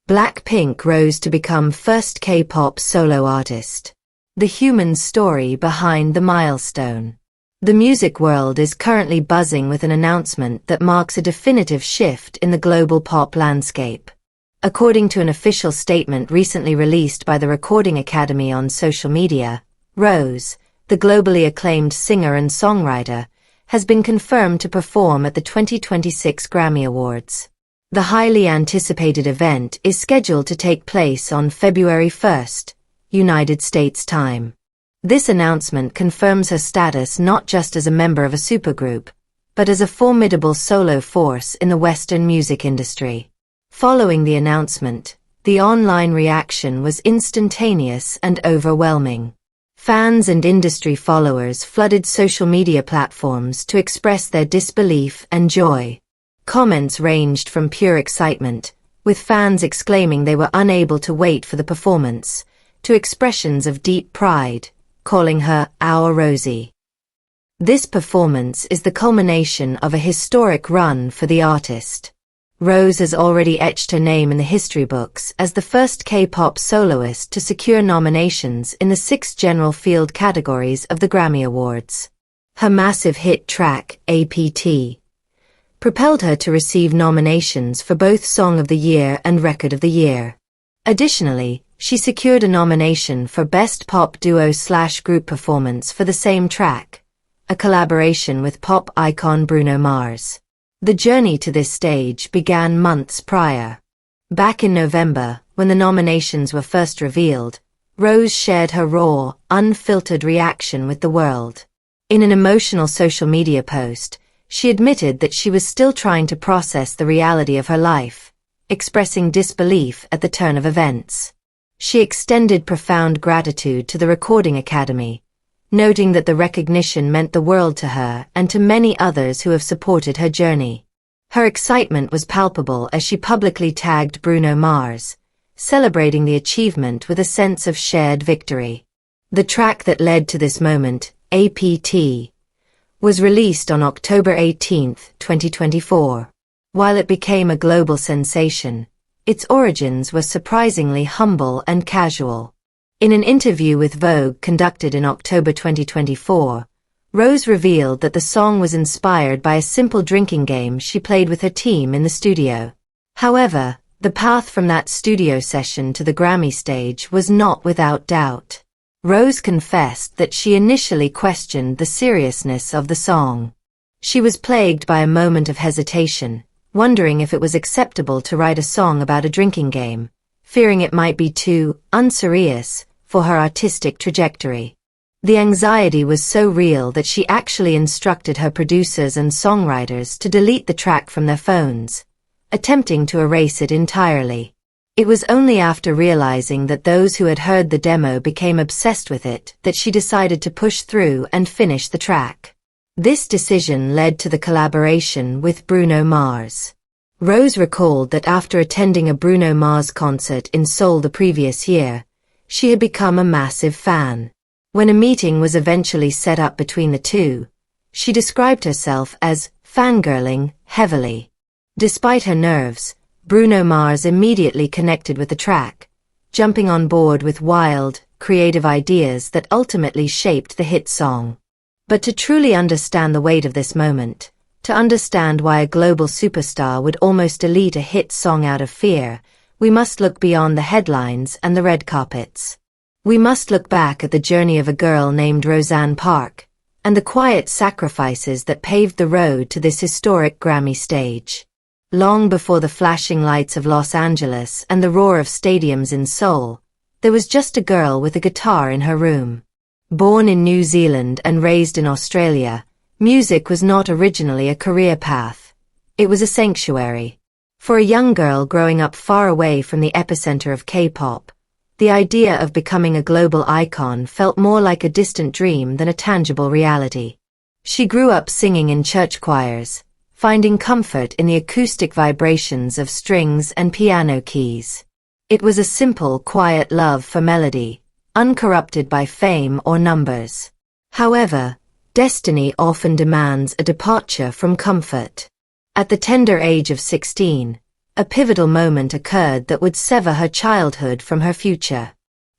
BLACKPINK rose to become first K-pop solo artist. The human story behind the milestone. The music world is currently buzzing with an announcement that marks a definitive shift in the global pop landscape. According to an official statement recently released by the Recording Academy on social media, Rose, the globally acclaimed singer and songwriter, has been confirmed to perform at the 2026 Grammy Awards. The highly anticipated event is scheduled to take place on February 1st, United States time. This announcement confirms her status not just as a member of a supergroup, but as a formidable solo force in the Western music industry. Following the announcement, the online reaction was instantaneous and overwhelming. Fans and industry followers flooded social media platforms to express their disbelief and joy. Comments ranged from pure excitement, with fans exclaiming they were unable to wait for the performance, to expressions of deep pride, calling her "our Rosie." This performance is the culmination of a historic run for the artist. Rose has already etched her name in the history books as the first K-pop soloist to secure nominations in the 6 general field categories of the Grammy Awards. Her massive hit track, APT, propelled her to receive nominations for both Song of the Year and Record of the Year. Additionally, she secured a nomination for Best Pop Duo/Group Performance for the same track, a collaboration with pop icon Bruno Mars. The journey to this stage began months prior. Back in November, when the nominations were first revealed, Rose shared her raw, unfiltered reaction with the world. In an emotional social media post, she admitted that she was still trying to process the reality of her life, expressing disbelief at the turn of events. She extended profound gratitude to the Recording Academy, noting that the recognition meant the world to her and to many others who have supported her journey. Her excitement was palpable as she publicly tagged Bruno Mars, celebrating the achievement with a sense of shared victory. The track that led to this moment, APT, was released on October 18, 2024. While it became a global sensation, its origins were surprisingly humble and casual. In an interview with Vogue conducted in October 2024, Rose revealed that the song was inspired by a simple drinking game she played with her team in the studio. However, the path from that studio session to the Grammy stage was not without doubt. Rose confessed that she initially questioned the seriousness of the song. She was plagued by a moment of hesitation, wondering if it was acceptable to write a song about a drinking game, fearing it might be too unserious for her artistic trajectory. The anxiety was so real that she actually instructed her producers and songwriters to delete the track from their phones, attempting to erase it entirely. It was only after realizing that those who had heard the demo became obsessed with it that she decided to push through and finish the track. This decision led to the collaboration with Bruno Mars. Rose recalled that after attending a Bruno Mars concert in Seoul the previous year, she had become a massive fan. When a meeting was eventually set up between the two, she described herself as fangirling heavily. Despite her nerves, Bruno Mars immediately connected with the track, jumping on board with wild, creative ideas that ultimately shaped the hit song. But to truly understand the weight of this moment, to understand why a global superstar would almost delete a hit song out of fear, we must look beyond the headlines and the red carpets. We must look back at the journey of a girl named Roseanne Park, and the quiet sacrifices that paved the road to this historic Grammy stage. Long before the flashing lights of Los Angeles and the roar of stadiums in Seoul, there was just a girl with a guitar in her room. Born in New Zealand and raised in Australia, music was not originally a career path. It was a sanctuary. For a young girl growing up far away from the epicenter of K-pop, the idea of becoming a global icon felt more like a distant dream than a tangible reality. She grew up singing in church choirs, finding comfort in the acoustic vibrations of strings and piano keys. It was a simple, quiet love for melody, uncorrupted by fame or numbers. However, destiny often demands a departure from comfort. At the tender age of 16, a pivotal moment occurred that would sever her childhood from her future.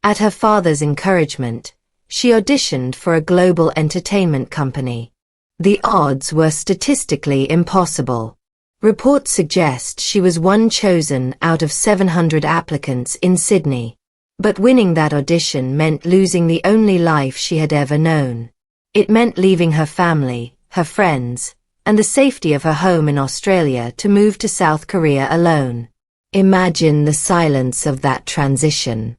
At her father's encouragement, she auditioned for a global entertainment company. The odds were statistically impossible. Reports suggest she was one chosen out of 700 applicants in Sydney. But winning that audition meant losing the only life she had ever known. It meant leaving her family, her friends, and the safety of her home in Australia to move to South Korea alone. Imagine the silence of that transition.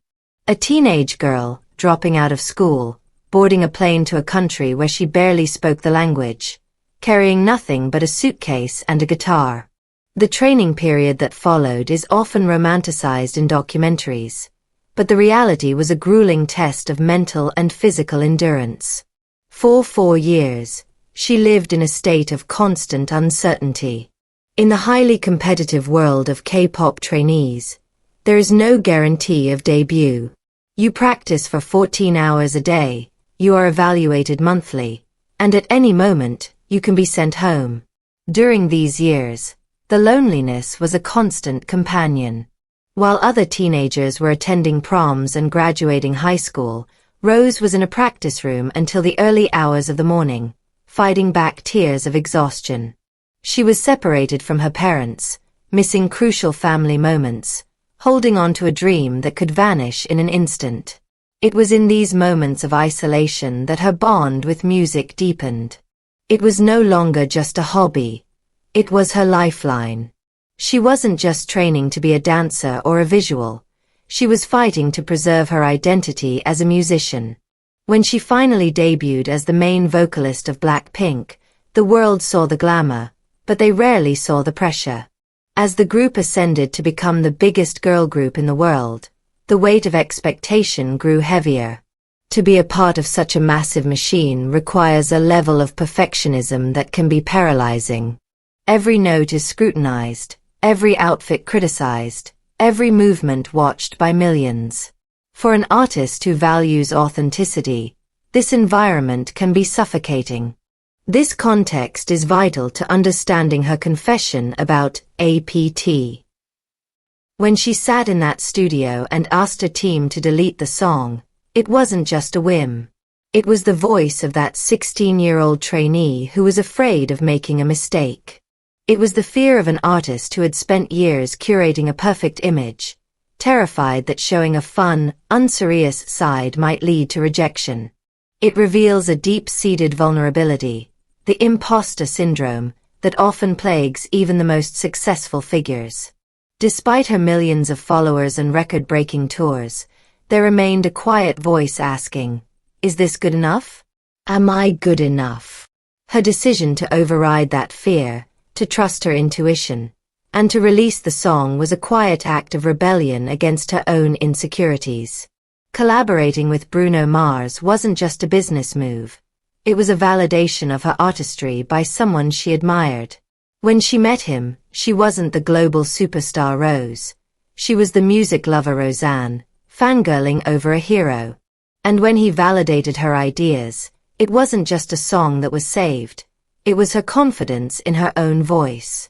A teenage girl, dropping out of school, boarding a plane to a country where she barely spoke the language, carrying nothing but a suitcase and a guitar. The training period that followed is often romanticized in documentaries, but the reality was a grueling test of mental and physical endurance. For 4 years, she lived in a state of constant uncertainty. In the highly competitive world of K-pop trainees, there is no guarantee of debut. You practice for 14 hours a day, you are evaluated monthly, and at any moment, you can be sent home. During these years, the loneliness was a constant companion. While other teenagers were attending proms and graduating high school, Rose was in a practice room until the early hours of the morning, fighting back tears of exhaustion. She was separated from her parents, missing crucial family moments, holding on to a dream that could vanish in an instant. It was in these moments of isolation that her bond with music deepened. It was no longer just a hobby. It was her lifeline. She wasn't just training to be a dancer or a visual. She was fighting to preserve her identity as a musician. When she finally debuted as the main vocalist of BLACKPINK, the world saw the glamour, but they rarely saw the pressure. As the group ascended to become the biggest girl group in the world, the weight of expectation grew heavier. To be a part of such a massive machine requires a level of perfectionism that can be paralyzing. Every note is scrutinized, every outfit criticized, every movement watched by millions. For an artist who values authenticity, this environment can be suffocating. This context is vital to understanding her confession about APT. When she sat in that studio and asked her team to delete the song, it wasn't just a whim. It was the voice of that 16-year-old trainee who was afraid of making a mistake. It was the fear of an artist who had spent years curating a perfect image, terrified that showing a fun, unserious side might lead to rejection. It reveals a deep-seated vulnerability, the imposter syndrome, that often plagues even the most successful figures. Despite her millions of followers and record-breaking tours, there remained a quiet voice asking, "Is this good enough? Am I good enough?" Her decision to override that fear, to trust her intuition, and to release the song was a quiet act of rebellion against her own insecurities. Collaborating with Bruno Mars wasn't just a business move. It was a validation of her artistry by someone she admired. When she met him, she wasn't the global superstar Rose. She was the music lover Roseanne, fangirling over a hero. And when he validated her ideas, it wasn't just a song that was saved. It was her confidence in her own voice.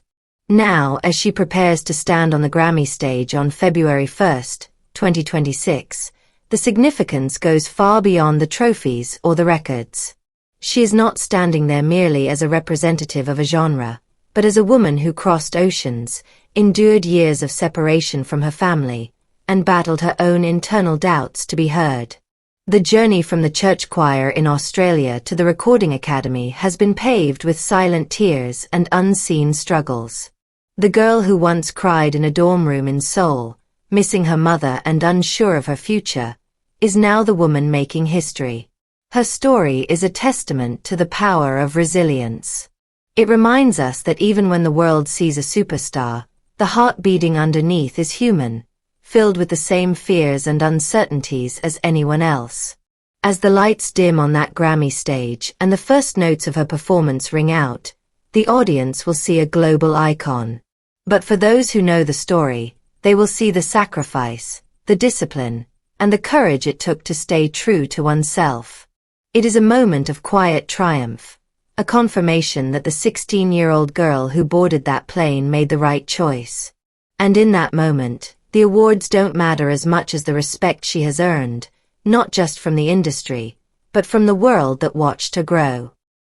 Now, as she prepares to stand on the Grammy stage on February 1st, 2026, the significance goes far beyond the trophies or the records. She is not standing there merely as a representative of a genre, but as a woman who crossed oceans, endured years of separation from her family, and battled her own internal doubts to be heard. The journey from the church choir in Australia to the Recording Academy has been paved with silent tears and unseen struggles. The girl who once cried in a dorm room in Seoul, missing her mother and unsure of her future, is now the woman making history. Her story is a testament to the power of resilience. It reminds us that even when the world sees a superstar, the heart beating underneath is human, filled with the same fears and uncertainties as anyone else. As the lights dim on that Grammy stage and the first notes of her performance ring out, the audience will see a global icon. But for those who know the story, they will see the sacrifice, the discipline, and the courage it took to stay true to oneself. It is a moment of quiet triumph, a confirmation that the 16-year-old girl who boarded that plane made the right choice. And in that moment, the awards don't matter as much as the respect she has earned, not just from the industry, but from the world that watched her grow.